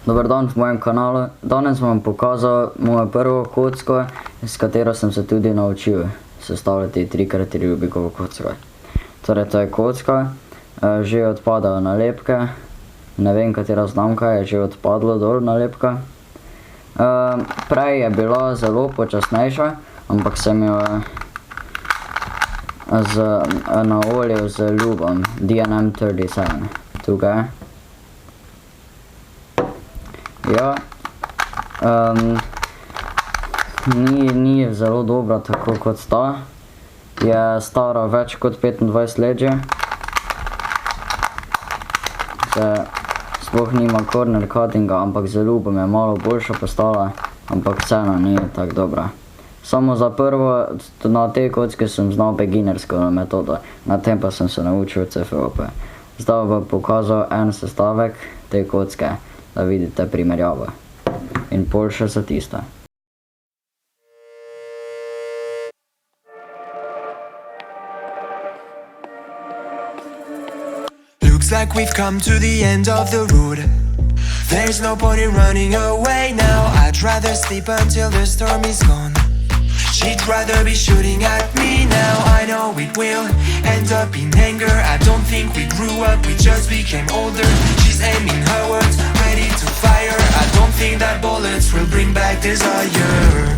Dober dan v mojem kanalu. Danes bom pokazal mojo prvo kocko, s katero sem se tudi naučil sestavljati 3x3 Rubikovo kocko. Torej, to je kocka, že odpadajo nalepke, ne vem, katera znamka je že odpadlo dol nalepka. Prej je bila zelo počasnejša, ampak sem jo naolil z lubom DNM 37. Tukaj. Ja, ni zelo dobra tako kot ta, je stara več kot 25 let že. Sploh nima corner cuttinga, ampak z lubom je malo boljša postala, ampak vseeno ni tako dobra. Samo za prvo, na tej kocki sem znal beginnersko metodo, na tem pa sem se naučil CFOP. Zdaj bom pokazal en sestavek te kocke, da vidite primerjavo. In pol še za tiste. Looks like we've come to the end of the road. There's no point in running away now. I'd rather sleep until the storm is gone. She'd rather be shooting at me now. I know it will end up in anger. I don't think we grew up, we just became older. She's aiming her words, ready to fire. I don't think that bullets will bring back desire.